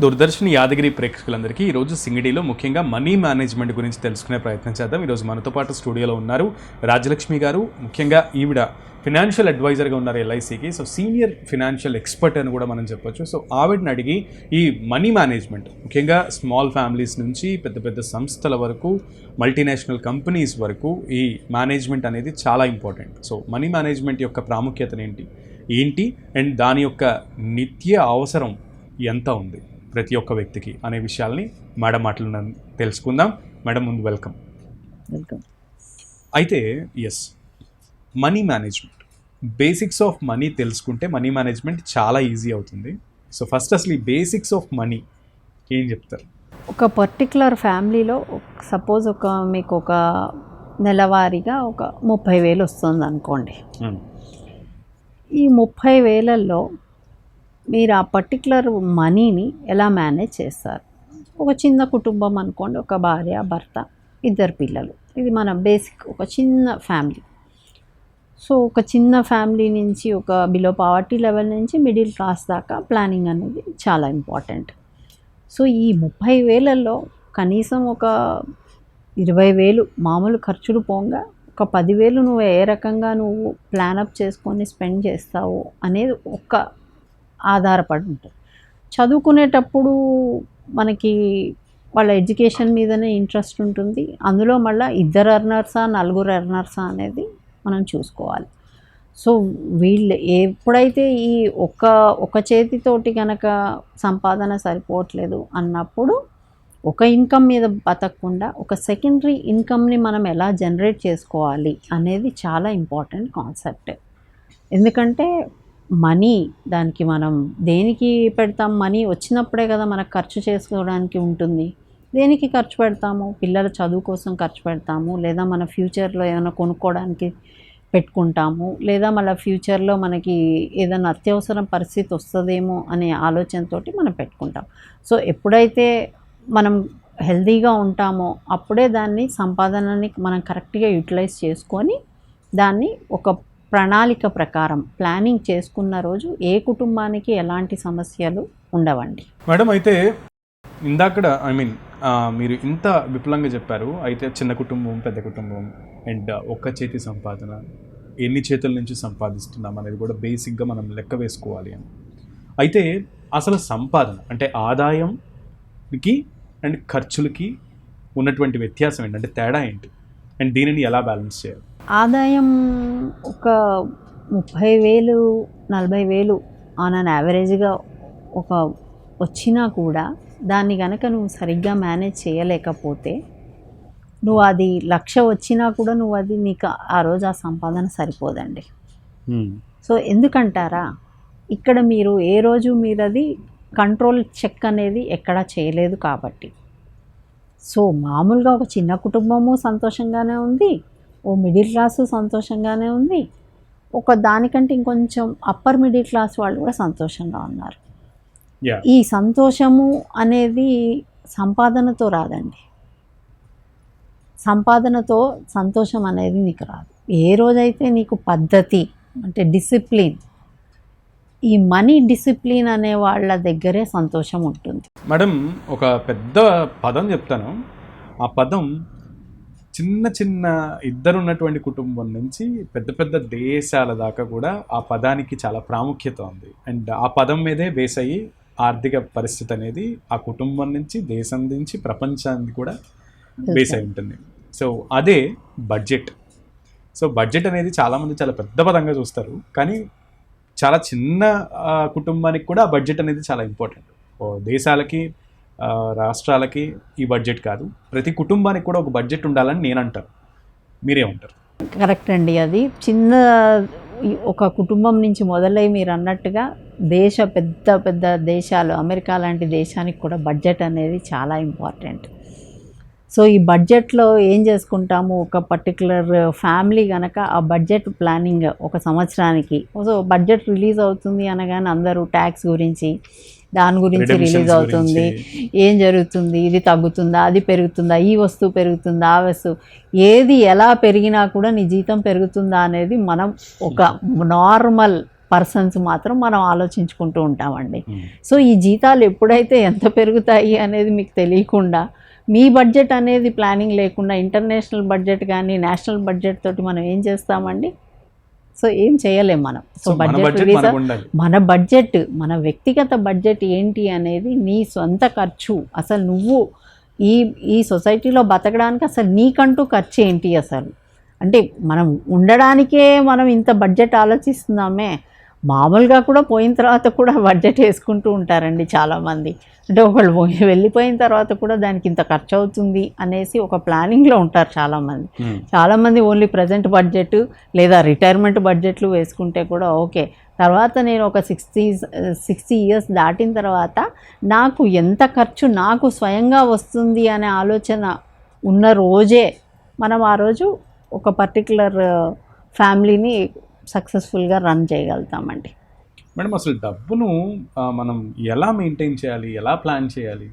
దూరదర్శన్ యాదగిరి ప్రేక్షకులందరికీ ఈరోజు సింగిడిలో ముఖ్యంగా మనీ మేనేజ్మెంట్ గురించి తెలుసుకునే ప్రయత్నం చేద్దాం. ఈరోజు మనతో పాటు స్టూడియోలో ఉన్నారు రాజలక్ష్మి గారు. ముఖ్యంగా ఈవిడ ఫినాన్షియల్ అడ్వైజర్గా ఉన్నారు ఎల్ఐసికి. సో సీనియర్ ఫినాన్షియల్ ఎక్స్పర్ట్ అని కూడా మనం చెప్పొచ్చు. సో ఆవిడని అడిగి ఈ మనీ మేనేజ్మెంట్ ముఖ్యంగా స్మాల్ ఫ్యామిలీస్ నుంచి పెద్ద పెద్ద సంస్థల వరకు మల్టీనేషనల్ కంపెనీస్ వరకు ఈ మేనేజ్మెంట్ అనేది చాలా ఇంపార్టెంట్. సో మనీ మేనేజ్మెంట్ యొక్క ప్రాముఖ్యత ఏంటి అండ్ దాని యొక్క నిత్య అవసరం ఎంత ఉంది ప్రతి ఒక్క వ్యక్తికి అనే విషయాల్ని మేడం మాటలు తెలుసుకుందాం. మేడం ముందు వెల్కమ్. అయితే money management basics of money తెలుసుకుంటే మనీ మేనేజ్మెంట్ చాలా ఈజీ అవుతుంది. సో ఫస్ట్ అసలు ఈ బేసిక్స్ ఆఫ్ మనీ ఏం చెప్తారు? ఒక పర్టికులర్ ఫ్యామిలీలో సపోజ్ మీకు ఒక నెలవారీగా ఒక 30,000 వస్తుంది అనుకోండి. ఈ 30,000లో మీరు ఆ పర్టికులర్ మనీని ఎలా మేనేజ్ చేస్తారు? ఒక చిన్న కుటుంబం అనుకోండి, ఒక భార్య భర్త 2 పిల్లలు, ఇది మన బేసిక్ ఒక చిన్న ఫ్యామిలీ. సో ఒక చిన్న ఫ్యామిలీ నుంచి ఒక బిలో పావర్టీ లెవెల్ నుంచి మిడిల్ క్లాస్ దాకా ప్లానింగ్ అనేది చాలా ఇంపార్టెంట్. సో ఈ 30,000లో కనీసం ఒక 20,000 మామూలు ఖర్చులు పోగా ఒక 10,000 నువ్వు ఏ రకంగా నువ్వు ప్లానప్ చేసుకొని స్పెండ్ చేస్తావు అనేది ఒక ఆధారపడి ఉంటుంది. చదువుకునేటప్పుడు మనకి వాళ్ళ ఎడ్యుకేషన్ మీదనే ఇంట్రెస్ట్ ఉంటుంది. అందులో మళ్ళీ 2 ఎర్నర్సా 4 ఎర్నర్సా అనేది మనం చూసుకోవాలి. సో వీళ్ళు ఎప్పుడైతే ఈ ఒక చేతితోటి కనుక సంపాదన సరిపోవట్లేదు అన్నప్పుడు ఒక ఇన్కమ్ మీద బతకకుండా ఒక సెకండరీ ఇన్కమ్ని మనం ఎలా జనరేట్ చేసుకోవాలి అనేది చాలా ఇంపార్టెంట్ కాన్సెప్ట్. ఎందుకంటే మనీ దానికి మనం దేనికి పెడతాం? మనీ వచ్చినప్పుడే కదా మనకు ఖర్చు చేసుకోవడానికి ఉంటుంది. దేనికి ఖర్చు పెడతాము? పిల్లల చదువు కోసం ఖర్చు పెడతాము, లేదా మన ఫ్యూచర్లో ఏమైనా కొనుక్కోవడానికి పెట్టుకుంటాము, లేదా మళ్ళీ ఫ్యూచర్లో మనకి ఏదైనా అత్యవసరం పరిస్థితి వస్తుందేమో అనే ఆలోచనతో మనం పెట్టుకుంటాం. సో ఎప్పుడైతే మనం హెల్తీగా ఉంటామో అప్పుడే దాన్ని సంపాదనని మనం కరెక్ట్గా యూటిలైజ్ చేసుకొని దాన్ని ఒక ప్రణాళిక ప్రకారం ప్లానింగ్ చేసుకున్న రోజు ఏ కుటుంబానికి ఎలాంటి సమస్యలు ఉండవండి. మేడం అయితే ఇందాక మీరు ఇంత విపులంగా చెప్పారు. అయితే చిన్న కుటుంబం పెద్ద కుటుంబం అండ్ ఒక్క చేతి సంపాదన ఎన్ని చేతుల నుంచి సంపాదిస్తున్నాం అనేది కూడా బేసిక్గా మనం లెక్క వేసుకోవాలి అని. అయితే అసలు సంపాదన అంటే ఆదాయంకి అండ్ ఖర్చులకి ఉన్నటువంటి వ్యత్యాసం ఏంటంటే తేడా ఏంటి అండ్ దీనిని ఎలా బ్యాలెన్స్ చేయాలి? ఆదాయం ఒక 30,000 40,000 ఆన్ అన్ యావరేజ్గా ఒక వచ్చినా కూడా దాన్ని కనుక నువ్వు సరిగ్గా మేనేజ్ చేయలేకపోతే నువ్వు అది 1,00,000 వచ్చినా కూడా నువ్వు అది నీకు ఆ రోజు ఆ సంపాదన సరిపోదండి. సో ఎందుకంటారా, ఇక్కడ మీరు ఏ రోజు మీరు అది కంట్రోల్ చెక్ అనేది ఎక్కడా చేయలేదు కాబట్టి. సో మామూలుగా ఒక చిన్న కుటుంబము సంతోషంగానే ఉంది, ఓ మిడిల్ క్లాసు సంతోషంగానే ఉంది, ఒక దానికంటే ఇంకొంచెం అప్పర్ మిడిల్ క్లాస్ వాళ్ళు కూడా సంతోషంగా ఉన్నారు. ఈ సంతోషము అనేది సంపాదనతో రాదండి. సంపాదనతో సంతోషం అనేది నీకు రాదు. ఏ రోజైతే నీకు పద్ధతి అంటే డిసిప్లిన్, ఈ మనీ డిసిప్లిన్ అనే వాళ్ళ దగ్గరే సంతోషం ఉంటుంది. మేడం ఒక పెద్ద పదం చెప్తాను. ఆ పదం చిన్న ఇద్దరు ఉన్నటువంటి కుటుంబం నుంచి పెద్ద పెద్ద దేశాల దాకా కూడా ఆ పదానికి చాలా ప్రాముఖ్యత ఉంది. అండ్ ఆ పదం మీదే బేస్ అయ్యి ఆర్థిక పరిస్థితి అనేది ఆ కుటుంబం నుంచి దేశం నుంచి ప్రపంచానికి కూడా బేస్ అయి ఉంటుంది. సో అదే బడ్జెట్. సో బడ్జెట్ అనేది చాలామంది చాలా పెద్ద పదంగా చూస్తారు, కానీ చాలా చిన్న కుటుంబానికి కూడా బడ్జెట్ అనేది చాలా ఇంపార్టెంట్. దేశాలకి రాష్ట్రాలకి ఈ బడ్జెట్ కాదు, ప్రతి కుటుంబానికి కూడా ఒక బడ్జెట్ ఉండాలని నేను అంటాను. మీరేమంటారు? కరెక్ట్ అండి. అది చిన్న ఒక కుటుంబం నుంచి మొదలై మీరు అన్నట్టుగా పెద్ద పెద్ద దేశాలు, అమెరికా లాంటి దేశానికి కూడా బడ్జెట్ అనేది చాలా ఇంపార్టెంట్. సో ఈ బడ్జెట్లో ఏం చేసుకుంటాము, ఒక పర్టికులర్ ఫ్యామిలీ కనుక ఆ బడ్జెట్ ప్లానింగ్ ఒక సంవత్సరానికి, సో బడ్జెట్ రిలీజ్ అవుతుంది అనగానే అందరూ ట్యాక్స్ గురించి దాని గురించి రిలీజ్ అవుతుంది, ఏం జరుగుతుంది, ఇది తగ్గుతుందా, అది పెరుగుతుందా, ఈ వస్తువు పెరుగుతుందా, ఆ వస్తువు ఏది ఎలా పెరిగినా కూడా నీ జీతం పెరుగుతుందా అనేది మనం ఒక నార్మల్ పర్సన్స్ మాత్రం మనం ఆలోచించుకుంటూ ఉంటామండి. సో ఈ జీతాలు ఎప్పుడైతే ఎంత పెరుగుతాయి అనేది మీకు తెలియకుండా, మీ బడ్జెట్ అనేది ప్లానింగ్ లేకుండా ఇంటర్నేషనల్ బడ్జెట్ కానీ నేషనల్ బడ్జెట్ తోటి మనం ఏం చేస్తామండి? సో ఏం చేయలేం మనం. సో మన బడ్జెట్, మన వ్యక్తిగత బడ్జెట్ ఏంటి అనేది నీ సొంత ఖర్చు. అసలు నువ్వు ఈ సొసైటీలో బతకడానికి అసలు నీకంటూ ఖర్చు ఏంటి అసలు? అంటే మనం ఉండడానికే మనం ఇంత బడ్జెట్ ఆలోచిస్తున్నామే. మామూలుగా కూడా పోయిన తర్వాత కూడా బడ్జెట్ వేసుకుంటూ ఉంటారండి చాలామంది. అంటే ఒకళ్ళు వెళ్ళిపోయిన తర్వాత కూడా దానికి ఇంత ఖర్చు అవుతుంది అనేసి ఒక ప్లానింగ్లో ఉంటారు చాలామంది. చాలామంది ఓన్లీ ప్రజెంట్ బడ్జెట్ లేదా రిటైర్మెంట్ బడ్జెట్లు వేసుకుంటే కూడా ఓకే, తర్వాత నేను ఒక 60 ఇయర్స్ దాటిన తర్వాత నాకు ఎంత ఖర్చు నాకు స్వయంగా వస్తుంది అనే ఆలోచన ఉన్న రోజే మనం ఆ రోజు ఒక పర్టికులర్ ఫ్యామిలీని సక్సెస్ఫుల్గా రన్ చేయగలుగుతామండి. మేడం, అసలు డబ్బును మనం ఎలా మెయింటైన్ చేయాలి, ఎలా ప్లాన్ చేయాలి?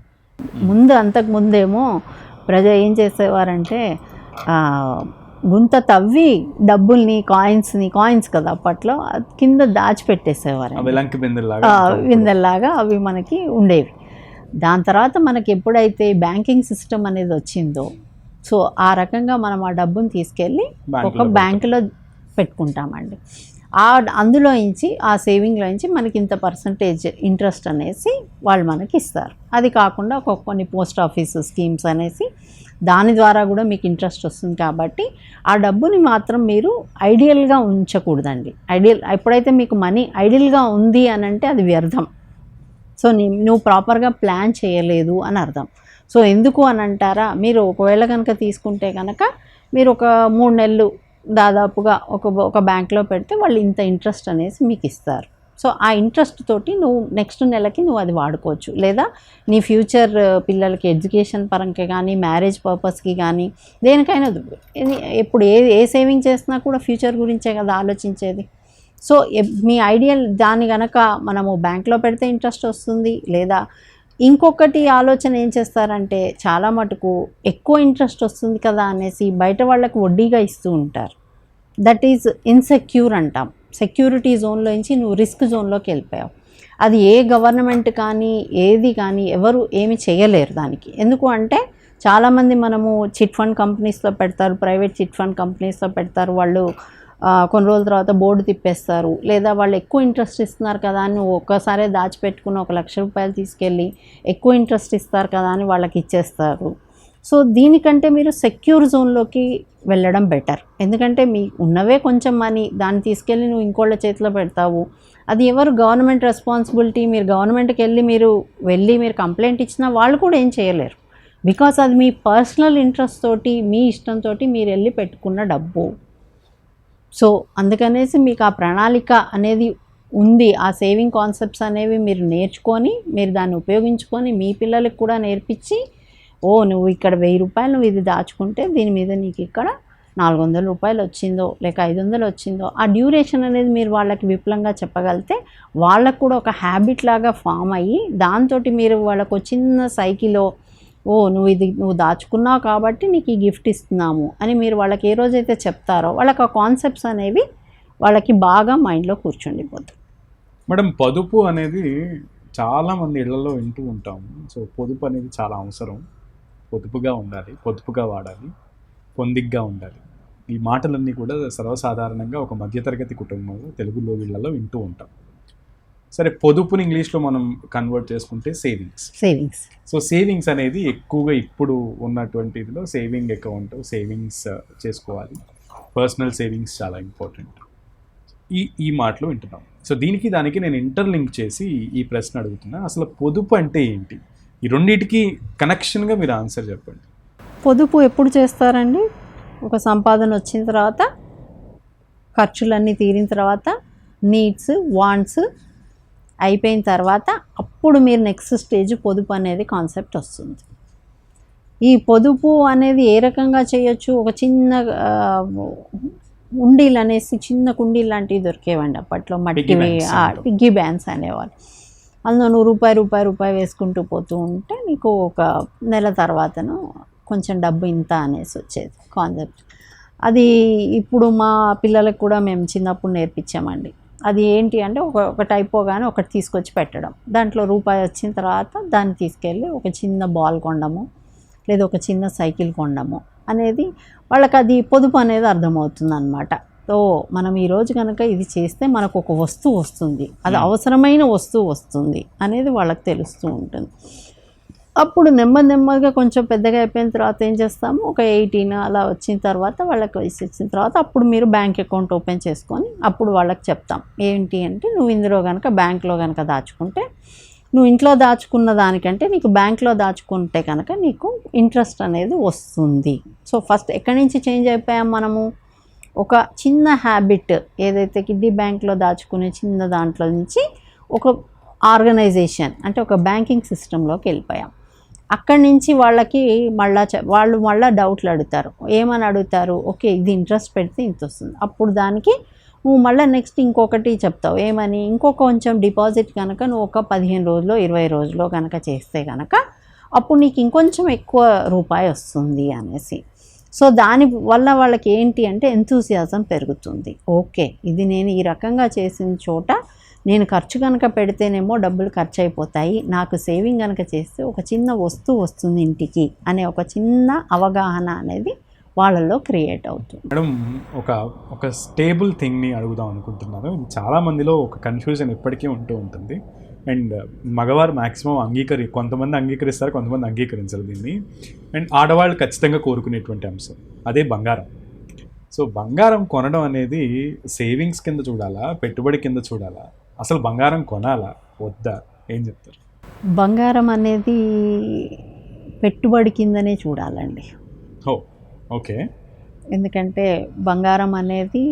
అంతకుముందేమో ప్రజ ఏం చేసేవారంటే గుంత తవ్వి డబ్బుల్ని కాయిన్స్ కదా అప్పట్లో, కింద దాచిపెట్టేసేవారు బిందెల్లాగా. అవి మనకి ఉండేవి. దాని తర్వాత మనకి ఎప్పుడైతే బ్యాంకింగ్ సిస్టమ్ అనేది వచ్చిందో, సో ఆ రకంగా మనం ఆ డబ్బుని తీసుకెళ్ళి ఒక బ్యాంకులో పెట్టుకుంటామండి. అందులో నుంచి ఆ సేవింగ్లో నుంచి మనకి ఇంత పర్సంటేజ్ ఇంట్రెస్ట్ అనేసి వాళ్ళు మనకి ఇస్తారు. అది కాకుండా కొన్ని పోస్ట్ ఆఫీస్ స్కీమ్స్ అనేసి దాని ద్వారా కూడా మీకు ఇంట్రెస్ట్ వస్తుంది. కాబట్టి ఆ డబ్బుని మాత్రం మీరు ఐడియల్గా ఉంచకూడదండి. ఎప్పుడైతే మీకు మనీ ఐడియల్గా ఉంది అని అంటే అది వ్యర్థం. సో నువ్వు ప్రాపర్గా ప్లాన్ చేయలేదు అని అర్థం. సో ఎందుకు అని అంటారా, మీరు ఒకవేళ కనుక తీసుకుంటే కనుక మీరు ఒక 3 నెలలు దాదాపుగా ఒక బ్యాంక్లో పెడితే వాళ్ళు ఇంత ఇంట్రెస్ట్ అనేసి మీకు ఇస్తారు. సో ఆ ఇంట్రెస్ట్ తోటి నువ్వు నెక్స్ట్ నెలకి నువ్వు అది వాడుకోవచ్చు. లేదా నీ ఫ్యూచర్ పిల్లలకి ఎడ్యుకేషన్ పరంగా కానీ, మ్యారేజ్ పర్పస్కి కానీ, దేనికైనా ఎప్పుడు ఏ సేవింగ్ చేసినా కూడా ఫ్యూచర్ గురించే కదా ఆలోచించేది. సో మీ ఐడియల్ దాన్ని కనుక మనము బ్యాంక్లో పెడితే ఇంట్రెస్ట్ వస్తుంది. లేదా ఇంకొకటి ఆలోచన ఏం చేస్తారంటే, చాలా మటుకు ఎక్కువ ఇంట్రెస్ట్ వస్తుంది కదా అనేసి బయట వాళ్ళకి వడ్డీగా ఇస్తూ ఉంటారు. దట్ ఈజ్ ఇన్సెక్యూర్ అంటాం. సెక్యూరిటీ జోన్లో నుంచి నువ్వు రిస్క్ జోన్లోకి వెళ్ళిపోయావు. అది ఏ గవర్నమెంట్ కానీ ఏది కానీ ఎవరు ఏమి చేయలేరు దానికి. ఎందుకు అంటే చాలామంది మనము చిట్ ఫండ్ కంపెనీస్లో పెడతారు, ప్రైవేట్ చిట్ ఫండ్ కంపెనీస్లో పెడతారు. వాళ్ళు కొన్ని రోజుల తర్వాత బోర్డు తిప్పేస్తారు. లేదా వాళ్ళు ఎక్కువ ఇంట్రెస్ట్ ఇస్తున్నారు కదా అని నువ్వు ఒక్కసారే దాచిపెట్టుకుని 1 లక్ష రూపాయలు తీసుకెళ్ళి ఎక్కువ ఇంట్రెస్ట్ ఇస్తారు కదా అని వాళ్ళకి ఇచ్చేస్తారు. సో దీనికంటే మీరు సెక్యూర్ జోన్లోకి వెళ్ళడం బెటర్. ఎందుకంటే మీ ఉన్నవే కొంచెం మనీ, దాన్ని తీసుకెళ్ళి నువ్వు ఇంకోళ్ళ చేతిలో పెడతావు. అది ఎవరు గవర్నమెంట్ రెస్పాన్సిబిలిటీ. మీరు గవర్నమెంట్కి వెళ్ళి మీరు కంప్లైంట్ ఇచ్చినా వాళ్ళు కూడా ఏం చేయలేరు. బికాస్ అది మీ పర్సనల్ ఇంట్రెస్ట్ తోటి, మీ ఇష్టంతో మీరు వెళ్ళి పెట్టుకున్న డబ్బు. సో అందుకనేసి మీకు ఆ ప్రణాళిక అనేది ఉంది. ఆ సేవింగ్ కాన్సెప్ట్స్ అనేవి మీరు నేర్చుకొని, మీరు దాన్ని ఉపయోగించుకొని మీ పిల్లలకు కూడా నేర్పించి, నువ్వు ఇక్కడ 1000 రూపాయలు నువ్వు ఇది దాచుకుంటే దీని మీద నీకు ఇక్కడ 400 రూపాయలు వచ్చిందో లేక 500 వచ్చిందో, ఆ డ్యూరేషన్ అనేది మీరు వాళ్ళకి విపులంగా చెప్పగలిగితే వాళ్ళకు కూడా ఒక హ్యాబిట్ లాగా ఫామ్ అయ్యి, దాంతో మీరు వాళ్ళకు చిన్న సైకిల్లో నువ్వు దాచుకున్నావు కాబట్టి నీకు ఈ గిఫ్ట్ ఇస్తున్నాము అని మీరు వాళ్ళకి ఏ రోజైతే చెప్తారో వాళ్ళకి ఆ కాన్సెప్ట్స్ అనేవి వాళ్ళకి బాగా మైండ్లో కూర్చుండిపోతాయి. మేడం, పొదుపు అనేది చాలామంది ఇళ్లలో వింటూ ఉంటాము. సో పొదుపు అనేది చాలా అవసరం. పొదుపుగా ఉండాలి, పొదుపుగా వాడాలి, పొందిగ్గా ఉండాలి. ఈ మాటలన్నీ కూడా సర్వసాధారణంగా ఒక మధ్యతరగతి కుటుంబంలో తెలుగులో వీళ్ళలో వింటూ ఉంటాం. సరే, పొదుపుని ఇంగ్లీష్లో మనం కన్వర్ట్ చేసుకుంటే సేవింగ్స్. సో సేవింగ్స్ అనేది ఎక్కువగా ఇప్పుడు ఉన్నటువంటి ఇదిలో సేవింగ్ అకౌంట్, సేవింగ్స్ చేసుకోవాలి. పర్సనల్ సేవింగ్స్ చాలా ఇంపార్టెంట్. ఈ మాటలు వింటున్నాం. సో దానికి నేను ఇంటర్లింక్ చేసి ఈ ప్రశ్న అడుగుతున్నా. అసలు పొదుపు అంటే ఏంటి? ఈ రెండింటికి కనెక్షన్గా మీరు ఆన్సర్ చెప్పండి. పొదుపు ఎప్పుడు చేస్తారండి? ఒక సంపాదన వచ్చిన తర్వాత, ఖర్చులన్నీ తీరిన తర్వాత, నీడ్స్ వాంట్స్ అయిపోయిన తర్వాత అప్పుడు మీరు నెక్స్ట్ స్టేజ్ పొదుపు అనేది కాన్సెప్ట్ వస్తుంది. ఈ పొదుపు అనేది ఏ రకంగా చేయొచ్చు? ఒక చిన్న ఉండీలు అనేసి చిన్న కుండీలు లాంటివి దొరికేవండి అప్పట్లో, మట్టివి, పిగ్గీ బ్యాంక్స్ అనేవాళ్ళు. అందులో నువ్వు రూపాయి వేసుకుంటూ పోతూ ఉంటే నీకు ఒక నెల తర్వాతను కొంచెం డబ్బు ఇంత అనేసి వచ్చేది కాన్సెప్ట్. అది ఇప్పుడు మా పిల్లలకు కూడా మేము చిన్నప్పుడు నేర్పించామండి. అది ఏంటి అంటే ఒకటి అయిపోగానే ఒకటి తీసుకొచ్చి పెట్టడం, దాంట్లో రూపాయి వచ్చిన తర్వాత దాన్ని తీసుకెళ్ళి ఒక చిన్న బాల్ కొనడము లేదా ఒక చిన్న సైకిల్ కొనడము అనేది వాళ్ళకి అది పొదుపు అనేది అర్థమవుతుంది అనమాట. సో మనం ఈరోజు కనుక ఇది చేస్తే మనకు ఒక వస్తువు వస్తుంది, అది అవసరమైన వస్తువు వస్తుంది అనేది వాళ్ళకి తెలుస్తూ ఉంటుంది. అప్పుడు నెమ్మదిగా కొంచెం పెద్దగా అయిపోయిన తర్వాత ఏం చేస్తాము, ఒక 18 అలా వచ్చిన తర్వాత వాళ్ళకి వయసు వచ్చిన తర్వాత అప్పుడు మీరు బ్యాంక్ అకౌంట్ ఓపెన్ చేసుకొని అప్పుడు వాళ్ళకి చెప్తాం ఏంటి అంటే, నువ్వు ఇందులో కనుక బ్యాంక్లో కనుక దాచుకుంటే, నువ్వు ఇంట్లో దాచుకున్న దానికంటే నీకు బ్యాంక్లో దాచుకుంటే కనుక నీకు ఇంట్రెస్ట్ అనేది వస్తుంది. సో ఫస్ట్ ఎక్కడి నుంచి చేంజ్ అయిపోయాం మనము, ఒక చిన్న హ్యాబిట్ ఏదైతే కిడ్డీ బ్యాంక్లో దాచుకునే చిన్న దాంట్లో నుంచి ఒక ఆర్గనైజేషన్ అంటే ఒక బ్యాంకింగ్ సిస్టంలోకి వెళ్ళిపోయాం. అక్కడి నుంచి వాళ్ళకి వాళ్ళు మళ్ళీ డౌట్లు అడుగుతారు. ఏమని అడుగుతారు, ఓకే ఇది ఇంట్రెస్ట్ పెడితే ఇంత వస్తుంది, అప్పుడు దానికి నువ్వు మళ్ళీ నెక్స్ట్ ఇంకొకటి చెప్తావు ఏమని, ఇంకొక కొంచెం డిపాజిట్ కనుక నువ్వు ఒక 15 రోజులో 20 రోజుల్లో కనుక చేస్తే కనుక అప్పుడు నీకు ఇంకొంచెం ఎక్కువ రూపాయి వస్తుంది అనేసి. సో దాని వల్ల వాళ్ళకి ఏంటి అంటే ఎంతూసియాజం పెరుగుతుంది. ఓకే ఇది నేను ఈ రకంగా చేసిన చోట నేను ఖర్చు కనుక పెడితేనేమో డబ్బులు ఖర్చు అయిపోతాయి, నాకు సేవింగ్ కనుక చేస్తే ఒక చిన్న వస్తువు వస్తుంది ఇంటికి అనే ఒక చిన్న అవగాహన అనేది వాళ్ళల్లో క్రియేట్ అవుతుంది. మేడం ఒక స్టేబుల్ థింగ్ని అడుగుదాం అనుకుంటున్నాను. ఇది చాలామందిలో ఒక కన్ఫ్యూజన్ ఎప్పటికీ ఉంటూ ఉంటుంది. అండ్ మగవారు మ్యాక్సిమం కొంతమంది అంగీకరిస్తారు, కొంతమంది అంగీకరించరు దీన్ని. అండ్ ఆడవాళ్ళు ఖచ్చితంగా కోరుకునేటువంటి అంశం అదే బంగారం. సో బంగారం కొనడం అనేది సేవింగ్స్ కింద చూడాలా, పెట్టుబడి కింద చూడాలా, అసలు బంగారం కొనాలా వద్దా, ఏం చెప్తారు? బంగారం అనేది పెట్టుబడి కిందనే చూడాలండి. ఓకే. ఎందుకంటే బంగారం అనేది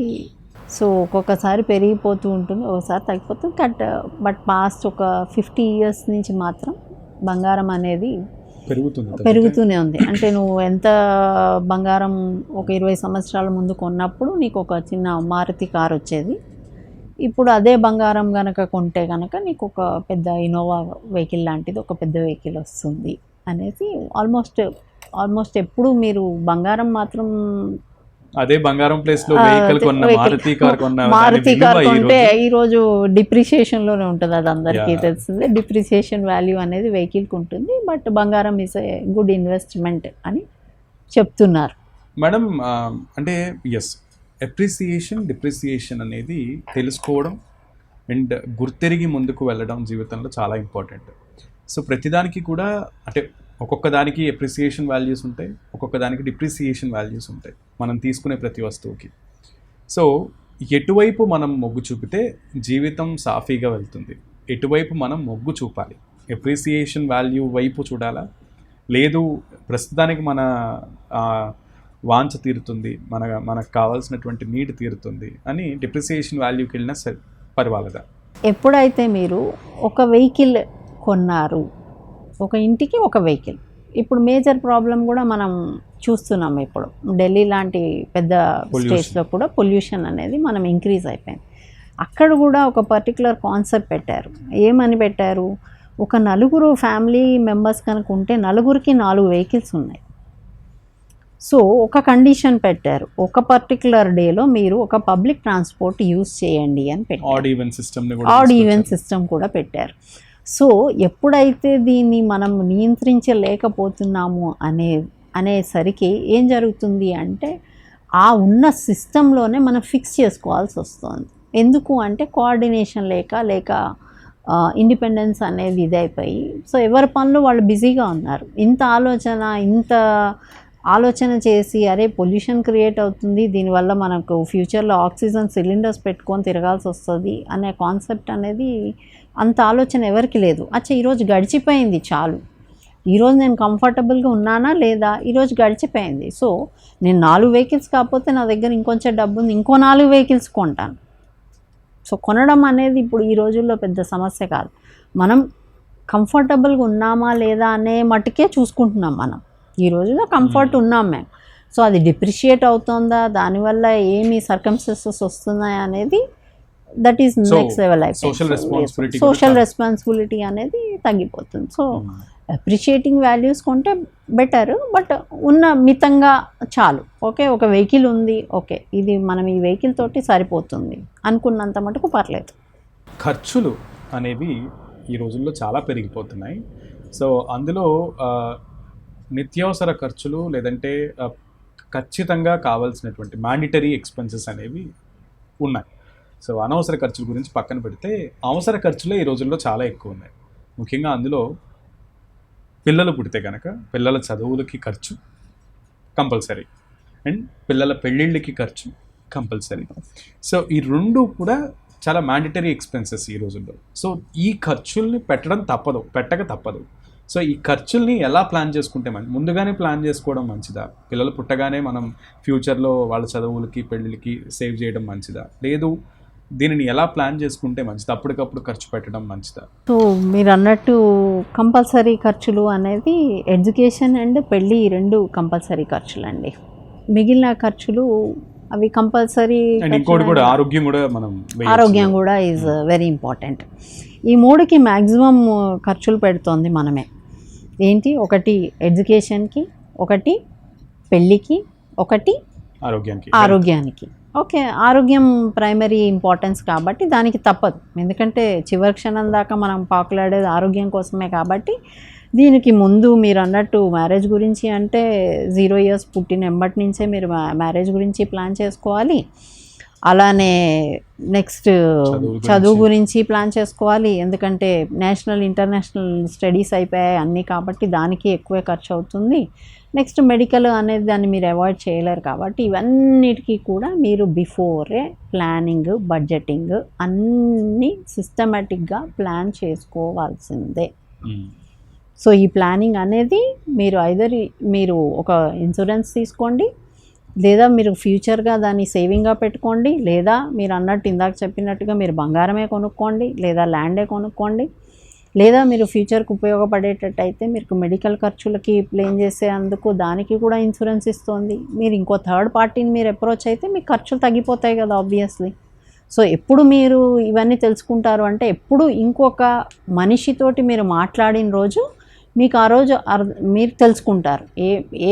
సో ఒక్కొక్కసారి పెరిగిపోతూ ఉంటుంది, ఒకసారి తగ్గిపోతుంది. బట్ పాస్ట్ ఒక 50 years నుంచి మాత్రం బంగారం అనేది పెరుగుతూనే ఉంది. అంటే నువ్వు ఎంత బంగారం ఒక 20 సంవత్సరాల ముందు కొన్నప్పుడు నీకు ఒక చిన్న మారుతి కార్ వచ్చేది, ఇప్పుడు అదే బంగారం కనుక కొంటే కనుక నీకు ఒక పెద్ద ఇన్నోవా వెహికల్ లాంటిది ఒక పెద్ద వెహికల్ వస్తుంది అనేసి ఆల్మోస్ట్ ఎప్పుడు మీరు బంగారం మాత్రం అదే బంగారం ప్లేస్ లో వెహికల్ కొన్న మారుతి కార్ కొంటే ఈరోజు డిప్రిషియేషన్లోనే ఉంటుంది, అది అందరికీ తెలిసిందే. డిప్రిషియేషన్ వాల్యూ అనేది వెహికల్కి ఉంటుంది, బట్ బంగారం ఈజ్ ఏ గుడ్ ఇన్వెస్ట్మెంట్ అని చెప్తున్నారు మేడం. అంటే ఎస్, డిప్రిసియేషన్ అనేది తెలుసుకోవడం అండ్ గుర్తెరిగి ముందుకు వెళ్ళడం జీవితంలో చాలా ఇంపార్టెంట్. సో ప్రతిదానికి కూడా అంటే ఒక్కొక్క దానికి ఎప్రిసియేషన్ వాల్యూస్ ఉంటాయి, ఒక్కొక్క దానికి డిప్రిసియేషన్ వాల్యూస్ ఉంటాయి మనం తీసుకునే ప్రతి వస్తువుకి. సో ఎటువైపు మనం మొగ్గు చూపితే జీవితం సాఫీగా వెళ్తుంది, ఎటువైపు మనం మొగ్గు చూపాలి, ఎప్రిసియేషన్ వాల్యూ వైపు చూడాలా, లేదు ప్రస్తుతానికి మన వాంఛ తీరుతుంది, మనకు కావాల్సినటువంటి నీడ్ తీరుతుంది అని డిప్రిసియేషన్ వాల్యూకి వెళ్ళినా పర్వాలేదా? ఎప్పుడైతే మీరు ఒక వెహికల్ కొన్నారు, ఒక ఇంటికి ఒక వెహికల్, ఇప్పుడు మేజర్ ప్రాబ్లం కూడా మనం చూస్తున్నాం. ఇప్పుడు ఢిల్లీ లాంటి పెద్ద స్టేట్స్లో కూడా పొల్యూషన్ అనేది మనం ఇంక్రీజ్ అయిపోయింది. అక్కడ కూడా ఒక పర్టికులర్ కాన్సెప్ట్ పెట్టారు. ఏమని పెట్టారు, ఒక 4 ఫ్యామిలీ మెంబర్స్ కనుక ఉంటే 4కి 4 వెహికల్స్ ఉన్నాయి. సో ఒక కండిషన్ పెట్టారు, ఒక పర్టికులర్ డేలో మీరు ఒక పబ్లిక్ ట్రాన్స్పోర్ట్ యూజ్ చేయండి అని పెట్టారు. ఆడ్ ఈవెన్ సిస్టమ్ కూడా పెట్టారు. సో ఎప్పుడైతే దీన్ని మనం నియంత్రించలేకపోతున్నాము అనేసరికి ఏం జరుగుతుంది అంటే ఆ ఉన్న సిస్టంలోనే మనం ఫిక్స్ చేసుకోవాల్సి వస్తుంది. ఎందుకు అంటే కోఆర్డినేషన్ లేక ఇండిపెండెన్స్ అనేది ఇదైపోయి సో ఎవరి పనులు వాళ్ళు బిజీగా ఉన్నారు. ఇంత ఆలోచన చేసి అరే పొల్యూషన్ క్రియేట్ అవుతుంది, దీనివల్ల మనకు ఫ్యూచర్లో ఆక్సిజన్ సిలిండర్స్ పెట్టుకొని తిరగాల్సి వస్తుంది అనే కాన్సెప్ట్ అనేది అంత ఆలోచన ఎవరికి లేదు. అచ్చా ఈరోజు గడిచిపోయింది చాలు, ఈరోజు నేను కంఫర్టబుల్గా ఉన్నానా లేదా, ఈరోజు గడిచిపోయింది. సో నేను 4 వెహికల్స్ కాకపోతే నా దగ్గర ఇంకొంచెం డబ్బు ఉంది, ఇంకో 4 వెహికల్స్ కొంటాను. సో కొనడం అనేది ఇప్పుడు ఈ రోజుల్లో పెద్ద సమస్య కాదు. మనం కంఫర్టబుల్గా ఉన్నామా లేదా అనే మట్టుకే చూసుకుంటున్నాం. మనం ఈ రోజులో కంఫర్ట్ ఉన్నాం మేము. సో అది డిప్రిషియేట్ అవుతుందా, దానివల్ల ఏమి సర్కమ్స్టెన్సెస్ వస్తున్నాయి అనేది దట్ ఈస్ నెక్స్ట్ లెవెల్ అయిపోయింది. సోషల్ రెస్పాన్సిబిలిటీ అనేది తగ్గిపోతుంది. సో అప్రిషియేటింగ్ వాల్యూస్ కొంటే బెటర్, బట్ ఉన్న మితంగా చాలు. ఓకే, ఒక వెహికల్ ఉంది, ఓకే ఇది మనం ఈ వెహికల్ తోటి సరిపోతుంది అనుకున్నంత మటుకు పర్లేదు. ఖర్చులు అనేవి ఈ రోజుల్లో చాలా పెరిగిపోతున్నాయి. సో అందులో నిత్యావసర ఖర్చులు లేదంటే ఖచ్చితంగా కావాల్సినటువంటి మ్యాండిటరీ ఎక్స్పెన్సెస్ అనేవి ఉన్నాయి. సో అనవసర ఖర్చుల గురించి పక్కన పెడితే అవసర ఖర్చులే ఈ రోజుల్లో చాలా ఎక్కువ ఉన్నాయి. ముఖ్యంగా అందులో పిల్లలు పుడితే కనుక పిల్లల చదువులకి ఖర్చు కంపల్సరీ, అండ్ పిల్లల పెళ్ళిళ్ళకి ఖర్చు కంపల్సరీ. సో ఈ రెండు కూడా చాలా మ్యాండిటరీ ఎక్స్పెన్సెస్ ఈ రోజుల్లో. సో ఈ ఖర్చుల్ని పెట్టక తప్పదు. సో ఈ ఖర్చుల్ని ఎలా ప్లాన్ చేసుకుంటే ముందుగానే ప్లాన్ చేసుకోవడం మంచిదా? పిల్లలు పుట్టగానే మనం ఫ్యూచర్లో వాళ్ళ చదువులకి పెళ్ళిళ్ళకి సేవ్ చేయడం మంచిదా? లేదు దీనిని ఎలా ప్లాన్ చేసుకుంటే మంచిది? అప్పటికప్పుడు ఖర్చు పెట్టడం మంచిదా? సో మీరు అన్నట్టు కంపల్సరీ ఖర్చులు అనేది ఎడ్యుకేషన్ అండ్ పెళ్ళి రెండు కంపల్సరీ ఖర్చులు అండి. మిగిలిన ఖర్చులు అవి కంపల్సరీ. ఇంకోటి కూడా ఆరోగ్యం కూడా ఆరోగ్యం కూడా ఈజ్ వెరీ ఇంపార్టెంట్. ఈ మూడుకి మ్యాక్సిమం ఖర్చులు పెడుతోంది మనమే. ఏంటి? ఒకటి ఎడ్యుకేషన్కి, ఒకటి పెళ్ళికి, ఒకటి ఆరోగ్యానికి. ఓకే, ఆరోగ్యం ప్రైమరీ ఇంపార్టెన్స్ కాబట్టి దానికి తప్పదు. ఎందుకంటే చివరి క్షణం దాకా మనం పాకులాడేది ఆరోగ్యం కోసమే కాబట్టి దీనికి ముందు మీరు అన్నట్టు మ్యారేజ్ గురించి అంటే 0 years పుట్టిన ఎంబటి నుంచే మీరు మ్యారేజ్ గురించి ప్లాన్ చేసుకోవాలి. అలానే నెక్స్ట్ చదువు గురించి ప్లాన్ చేసుకోవాలి. ఎందుకంటే నేషనల్ ఇంటర్నేషనల్ స్టడీస్ అయిపోయాయి అన్నీ కాబట్టి దానికి ఎక్కువే ఖర్చు అవుతుంది. నెక్స్ట్ మెడికల్ అనేది దాన్ని మీరు అవాయిడ్ చేయలేరు కాబట్టి ఇవన్నిటికీ కూడా మీరు బిఫోరే ప్లానింగ్, బడ్జెటింగ్ అన్నీ సిస్టమేటిక్గా ప్లాన్ చేసుకోవాల్సిందే. సో ఈ ప్లానింగ్ అనేది మీరు ఒక ఇన్సూరెన్స్ తీసుకోండి, లేదా మీరు ఫ్యూచర్గా దాన్ని సేవింగ్గా పెట్టుకోండి, లేదా మీరు అన్నట్టు ఇందాక చెప్పినట్టుగా మీరు బంగారమే కొనుక్కోండి, లేదా ల్యాండే కొనుక్కోండి, లేదా మీరు ఫ్యూచర్కి ఉపయోగపడేటట్టు అయితే మీకు మెడికల్ ఖర్చులకి ప్లేన్ చేసేందుకు దానికి కూడా ఇన్సూరెన్స్ ఇస్తుంది. మీరు ఇంకో థర్డ్ పార్టీని మీరు అప్రోచ్ అయితే మీకు ఖర్చులు తగ్గిపోతాయి కదా ఆబ్వియస్లీ. సో ఎప్పుడు మీరు ఇవన్నీ తెలుసుకుంటారు అంటే ఎప్పుడు ఇంకొక మనిషితోటి మీరు మాట్లాడిన రోజు మీకు ఆ రోజు మీరు తెలుసుకుంటారు.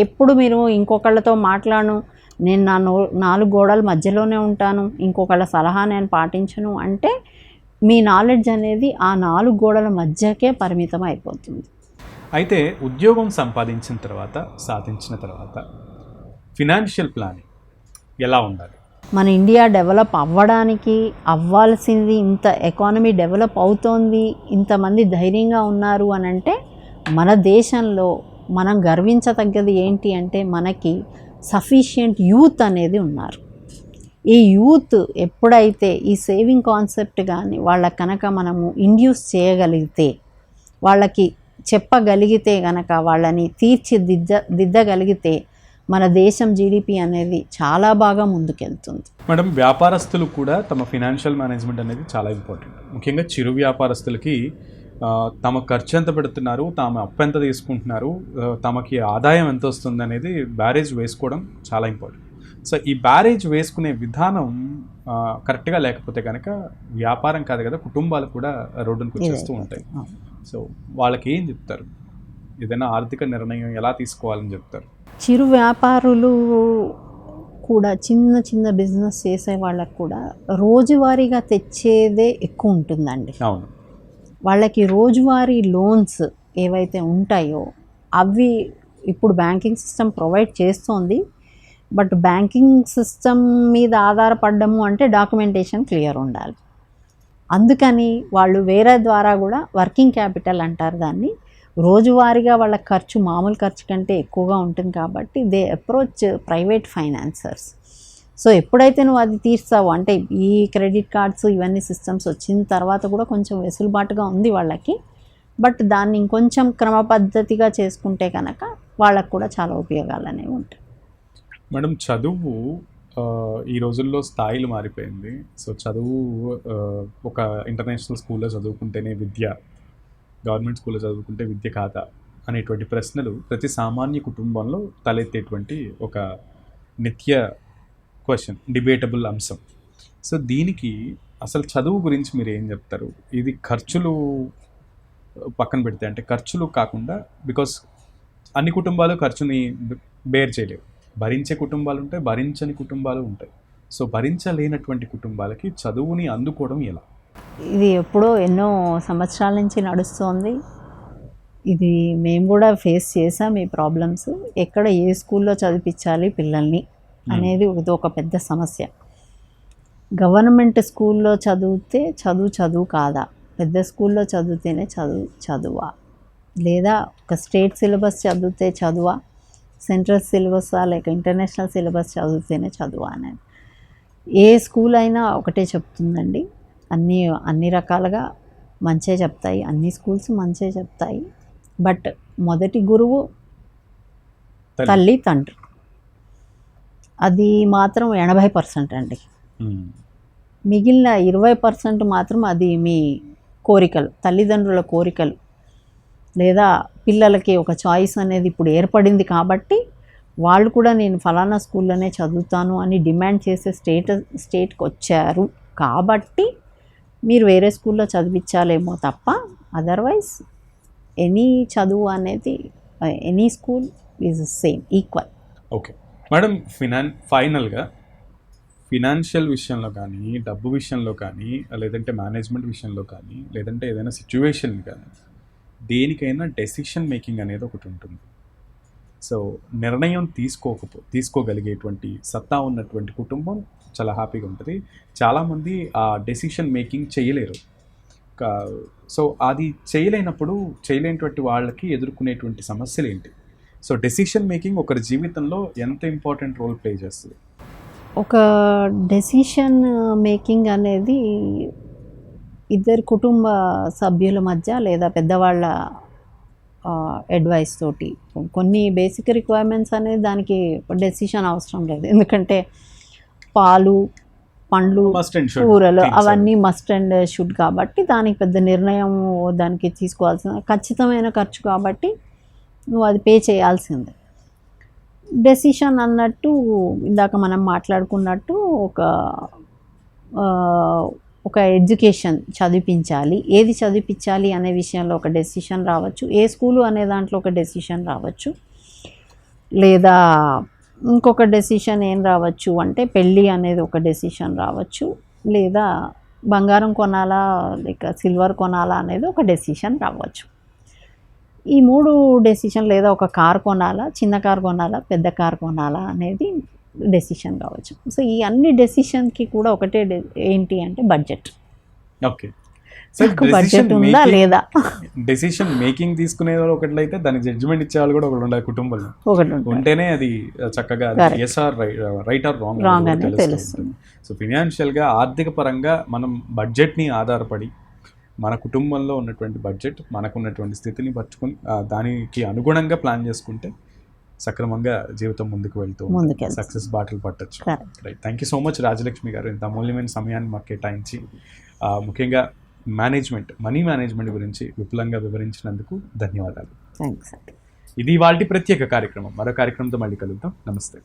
ఎప్పుడు మీరు ఇంకొకళ్ళతో మాట్లాడను, నేను నా 4 గోడల మధ్యలోనే ఉంటాను, ఇంకొకళ్ళ సలహా నేను పాటించను అంటే మీ నాలెడ్జ్ అనేది ఆ 4 గోడల మధ్యకే పరిమితం అయిపోతుంది. అయితే ఉద్యోగం సాధించిన తర్వాత ఫినాన్షియల్ ప్లానింగ్ ఎలా ఉండాలి? మన ఇండియా డెవలప్ అవ్వాల్సింది, ఇంత ఎకానమీ డెవలప్ అవుతోంది, ఇంతమంది ధైర్యంగా ఉన్నారు అని అంటే మన దేశంలో మనం గర్వించదగ్గది ఏంటి అంటే మనకి సఫిషియంట్ యూత్ అనేది ఉన్నారు. ఈ యూత్ ఎప్పుడైతే ఈ సేవింగ్ కాన్సెప్ట్ కానీ వాళ్ళకి కనుక మనము ఇండ్యూస్ చేయగలిగితే, వాళ్ళకి చెప్పగలిగితే కనుక, వాళ్ళని తీర్చిదిద్దగలిగితే మన దేశం జీడిపి అనేది చాలా బాగా ముందుకెళ్తుంది. మేడం, వ్యాపారస్తులు కూడా తమ ఫినాన్షియల్ మేనేజ్మెంట్ అనేది చాలా ఇంపార్టెంట్. ముఖ్యంగా చిరు వ్యాపారస్తులకి తమ ఖర్చు ఎంత పెడుతున్నారు, తాము అప్పు ఎంత తీసుకుంటున్నారు, తమకి ఆదాయం ఎంత వస్తుంది అనేది బ్యారేజ్ వేసుకోవడం చాలా ఇంపార్టెంట్. సో ఈ బ్యారేజ్ వేసుకునే విధానం కరెక్ట్గా లేకపోతే కనుక వ్యాపారం కాదు కదా, కుటుంబాలు కూడా రోడ్డునికి వచ్చేస్తూ ఉంటాయి. సో వాళ్ళకి ఏం చెప్తారు? ఏదైనా ఆర్థిక నిర్ణయం ఎలా తీసుకోవాలని చెప్తారు? చిరు వ్యాపారులు కూడా చిన్న బిజినెస్ చేసే వాళ్ళకు కూడా రోజువారీగా తెచ్చేదే ఎక్కువ ఉంటుందండి. అవును, వాళ్ళకి రోజువారీ లోన్స్ ఏవైతే ఉంటాయో అవి ఇప్పుడు బ్యాంకింగ్ సిస్టమ్ ప్రొవైడ్ చేస్తోంది. బట్ బ్యాంకింగ్ సిస్టమ్ మీద ఆధారపడము అంటే డాక్యుమెంటేషన్ క్లియర్ ఉండాలి. అందుకని వాళ్ళు వేరే ద్వారా కూడా వర్కింగ్ క్యాపిటల్ అంటారు దాన్ని, రోజువారీగా వాళ్ళ ఖర్చు మామూలు ఖర్చు కంటే ఎక్కువగా ఉంటుంది కాబట్టి they approach private financiers. So ఎప్పుడైతే నువ్వు అది తీర్చావు అంటే ఈ క్రెడిట్ కార్డ్స్ ఇవన్నీ సిస్టమ్స్ వచ్చిన తర్వాత కూడా కొంచెం వెసులుబాటుగా ఉంది వాళ్ళకి, బట్ దాన్ని ఇంకొంచెం క్రమపద్ధతిగా చేసుకుంటే కనుక వాళ్ళకు కూడా చాలా ఉపయోగాలు అనేవి ఉంటాయి. మేడం, చదువు ఈ రోజుల్లో స్థాయిలు మారిపోయింది. సో చదువు ఒక ఇంటర్నేషనల్ స్కూల్లో చదువుకుంటేనే విద్య, గవర్నమెంట్ స్కూల్లో చదువుకుంటే విద్య కాదా అనేటువంటి ప్రశ్నలు ప్రతి సామాన్య కుటుంబంలో తలెత్తేటువంటి ఒక నిత్య క్వశ్చన్, డిబేటబుల్ అంశం. సో దీనికి అసలు చదువు గురించి మీరు ఏం చెప్తారు? ఇది ఖర్చులు పక్కన పెడితే, అంటే ఖర్చులు కాకుండా, బికాస్ అన్ని కుటుంబాలు ఖర్చుని బేర్ చేయలేవు. భరించే కుటుంబాలు ఉంటాయి, భరించని కుటుంబాలు ఉంటాయి. సో భరించలేనటువంటి కుటుంబాలకి చదువుని అందుకోవడం ఎలా? ఇది ఎప్పుడో ఎన్నో సంవత్సరాల నుంచి నడుస్తోంది. ఇది మేము కూడా ఫేస్ చేసాం ఈ ప్రాబ్లమ్స్. ఎక్కడ ఏ స్కూల్లో చదివించాలి పిల్లల్ని అనేది ఇది ఒక పెద్ద సమస్య. గవర్నమెంట్ స్కూల్లో చదివితే చదువు కాదా, పెద్ద స్కూల్లో చదివితేనే చదువా, లేదా ఒక స్టేట్ సిలబస్ చదివితే చదువా, సెంట్రల్ సిలబసా లేక ఇంటర్నేషనల్ సిలబస్ చదివితేనే చదువా అనేది ఏ స్కూల్ అయినా ఒకటే చెప్తుందండి. అన్ని రకాలుగా మంచే చెప్తాయి, అన్ని స్కూల్స్ మంచే చెప్తాయి. బట్ మొదటి గురువు తల్లి తండ్రి, అది మాత్రం 80% అండి. మిగిలిన 20% మాత్రం అది మీ కోరికలు, తల్లిదండ్రుల కోరికలు, లేదా పిల్లలకి ఒక చాయిస్ అనేది ఇప్పుడు ఏర్పడింది కాబట్టి వాళ్ళు కూడా నేను ఫలానా స్కూల్లోనే చదువుతాను అని డిమాండ్ చేసే స్టేట్కి వచ్చారు కాబట్టి మీరు వేరే స్కూల్లో చదివించాలేమో తప్ప అదర్వైజ్ ఎనీ చదువు అనేది any school is same, equal. Okay madam, ఫైనల్గా ఫినాన్షియల్ విషయంలో కానీ, డబ్బు విషయంలో కానీ, లేదంటే మేనేజ్మెంట్ విషయంలో కానీ, లేదంటే ఏదైనా సిచ్యువేషన్ కానీ, దేనికైనా డెసిషన్ మేకింగ్ అనేది ఒకటి ఉంటుంది. సో నిర్ణయం తీసుకోగలిగేటువంటి సత్తా ఉన్నటువంటి కుటుంబం చాలా హ్యాపీగా ఉంటుంది. చాలామంది ఆ డెసిషన్ మేకింగ్ చేయలేరు. సో అది చేయలేనటువంటి వాళ్ళకి ఎదుర్కొనేటువంటి సమస్యలు ఏంటి? సో డెసిషన్ మేకింగ్ ఒకరి జీవితంలో ఎంత ఇంపార్టెంట్ రోల్ ప్లే చేస్తుంది? ఒక డెసిషన్ మేకింగ్ అనేది ఇద్దరు కుటుంబ సభ్యుల మధ్య లేదా పెద్దవాళ్ళ అడ్వైస్ తోటి, కొన్ని బేసిక్ రిక్వైర్మెంట్స్ అనేది దానికి డెసిషన్ అవసరం లేదు. ఎందుకంటే పాలు, పండ్లు, కూరలు అవన్నీ మస్ట్ అండ్ షుడ్ కాబట్టి దానికి పెద్ద నిర్ణయం దానికి తీసుకోవాల్సిన ఖచ్చితమైన ఖర్చు కాబట్టి నువ్వు అది పే చేయాల్సిందే. డెసిషన్ అన్నట్టు ఇందాక మనం మాట్లాడుకున్నట్టు ఒక ఎడ్యుకేషన్ చదివించాలి, ఏది చదివించాలి అనే విషయంలో ఒక డెసిషన్ రావచ్చు, ఏ స్కూలు అనే దాంట్లో ఒక డెసిషన్ రావచ్చు, లేదా ఇంకొక డెసిషన్ ఏం రావచ్చు అంటే పెళ్ళి అనేది ఒక డెసిషన్ రావచ్చు, లేదా బంగారం కొనాలా లేక సిల్వర్ కొనాలా అనేది ఒక డెసిషన్ రావచ్చు. ఈ 3 డెసిషన్, లేదా ఒక కార్ కొనాలా, చిన్న కార్ కొనాలా, పెద్ద కార్ కొనాలా అనేది డెసిషన్ కావచ్చు. సో ఈ అన్ని డెసిషన్కి కూడా ఒకటే ఏంటి అంటే బడ్జెట్. ఓకే, బడ్జెట్ ఉందా లేదా? డెసిషన్ మేకింగ్ తీసుకునే వాళ్ళు ఒకట్లయితే దానికి జడ్జిమెంట్ ఇచ్చే వాళ్ళు కూడా ఒకటి ఉండాలి కుటుంబంలో. ఉంటేనే అది చక్కగా రైట్ ఆర్ రాంగ్ అని తెలుస్తుంది. సో ఫినాన్షియల్గా, ఆర్థిక పరంగా మనం బడ్జెట్ని ఆధారపడి మన కుటుంబంలో ఉన్నటువంటి బడ్జెట్ మనకున్నటువంటి స్థితిని పట్టుకుని దానికి అనుగుణంగా ప్లాన్ చేసుకుంటే సక్రమంగా జీవితం ముందుకు వెళ్తూ సక్సెస్ బాటలు పట్టచ్చు. Right, thank you so much Rajalakshmi garu, ఇంత అమూల్యమైన సమయాన్ని మాకు కేటాయించి ముఖ్యంగా మనీ మేనేజ్మెంట్ గురించి విపులంగా వివరించినందుకు ధన్యవాదాలు. థ్యాంక్స్. ఇది ఇవాల్టి ప్రత్యేక కార్యక్రమం. మరో కార్యక్రమంతో మళ్ళీ కలుద్దాం. నమస్తే.